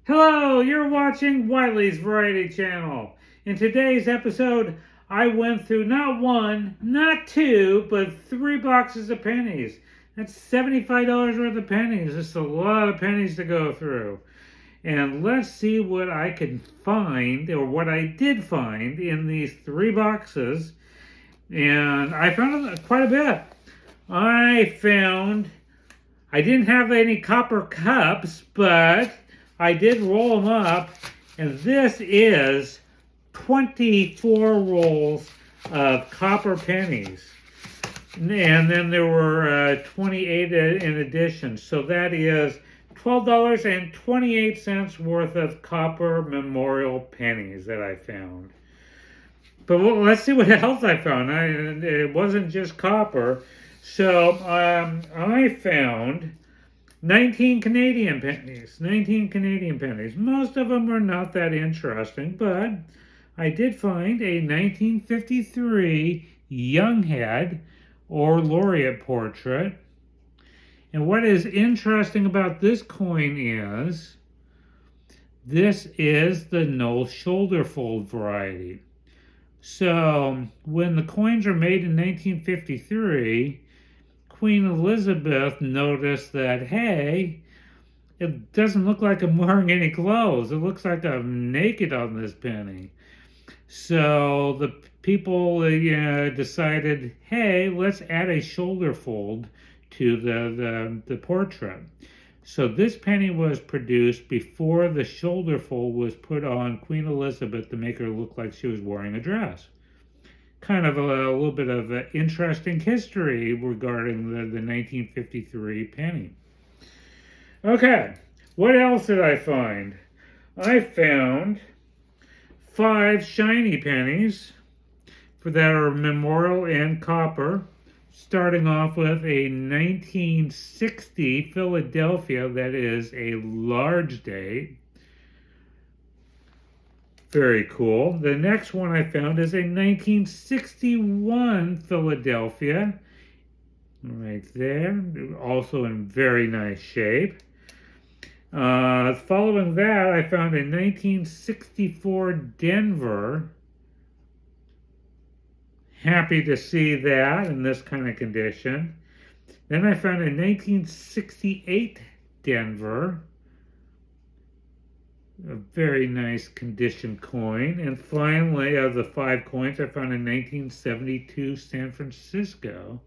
Hello, you're watching Wiley's Variety Channel. In today's episode, I went through not one, not two, but 3 boxes of pennies. That's $75 worth of pennies. It's a lot of pennies to go through. And let's see what I can find, or what I did find, in these 3 boxes. And I found quite a bit. I didn't have any copper cups, but I did roll them up, and this is 24 rolls of copper pennies. And then there were 28 in addition. So that is $12.28 worth of copper memorial pennies that I found. But let's see what else I found. It wasn't just copper. So I found 19 Canadian pennies. 19 Canadian pennies. Most of them are not that interesting, but I did find a 1953 Younghead or laureate portrait. And what is interesting about this coin is this is the no shoulder fold variety. So when the coins are made in 1953, Queen Elizabeth noticed that, hey, it doesn't look like I'm wearing any clothes. It looks like I'm naked on this penny. So the people decided, hey, let's add a shoulder fold to the portrait. So this penny was produced before the shoulder fold was put on Queen Elizabeth to make her look like she was wearing a dress. Kind of a little bit of interesting history regarding the 1953 penny. Okay, what else did I find? I found 5 shiny pennies that are memorial and copper, starting off with a 1960 Philadelphia that is a large date. Very cool. The next one I found is a 1961 Philadelphia. Right there. Also in very nice shape. Following that, I found a 1964 Denver. Happy to see that in this kind of condition. Then I found a 1968 Denver. A very nice condition coin. And finally, of the 5 coins, I found a 1972 San Francisco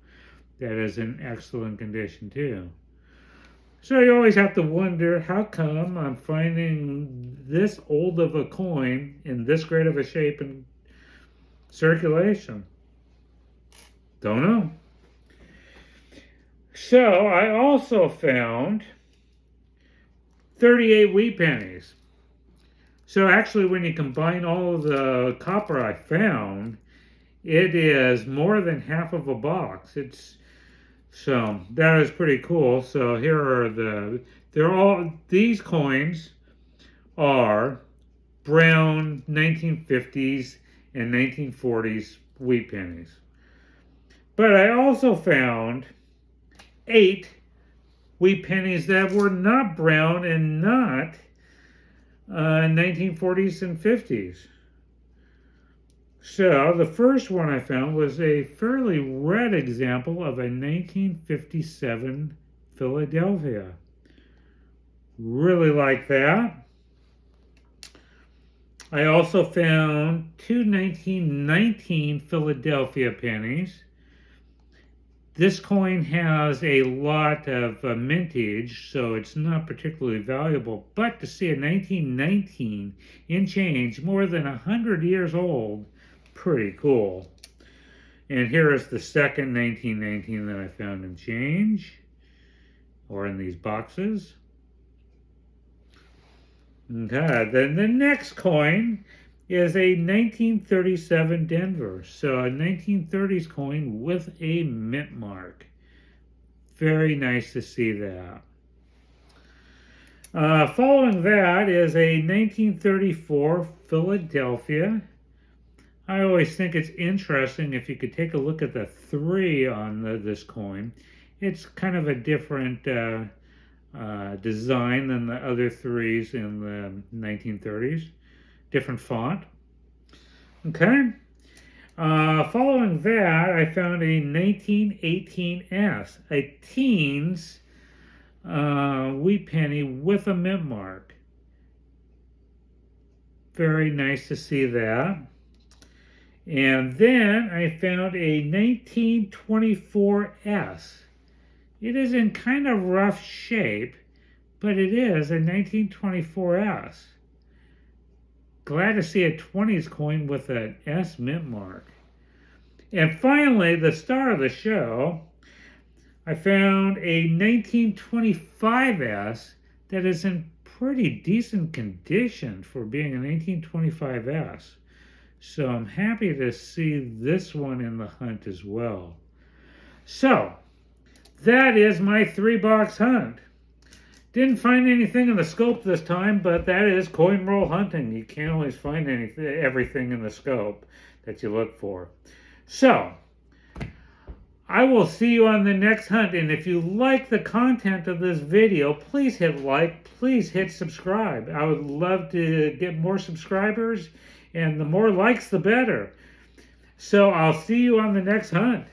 that is in excellent condition too. So you always have to wonder, how come I'm finding this old of a coin in this great of a shape and circulation? Don't know. So I also found 38 wheat pennies. So actually, when you combine all of the copper I found, it is more than half of a box. So that is pretty cool. So here are these coins are brown 1950s and 1940s wheat pennies. But I also found 8 wheat pennies that were not brown and not 1940s and 50s. So the first one I found was a fairly red example of a 1957 Philadelphia. Really like that. I also found 2 1919 Philadelphia pennies. This coin has a lot of mintage, so it's not particularly valuable. But to see a 1919 in change, more than 100 years old, pretty cool. And here is the second 1919 that I found in change, or in these boxes. Okay, then the next coin is a 1937 Denver. So a 1930s coin with a mint mark. Very nice to see that. Following that is a 1934 Philadelphia. I always think it's interesting if you could take a look at the 3 on this coin. It's kind of a different design than the other threes in the 1930s. Different font. Okay. Following that, I found a 1918S, a teens wheat penny with a mint mark. Very nice to see that. And then I found a 1924S. It is in kind of rough shape, but it is a 1924S. Glad to see a 20s coin with an S mint mark. And finally, the star of the show, I found a 1925S that is in pretty decent condition for being a 1925S. So I'm happy to see this one in the hunt as well. So, that is my 3-box hunt. Didn't find anything in the scope this time, but that is coin roll hunting. You can't always find everything in the scope that you look for. So, I will see you on the next hunt. And if you like the content of this video, please hit like, please hit subscribe. I would love to get more subscribers, and the more likes, the better. So I'll see you on the next hunt.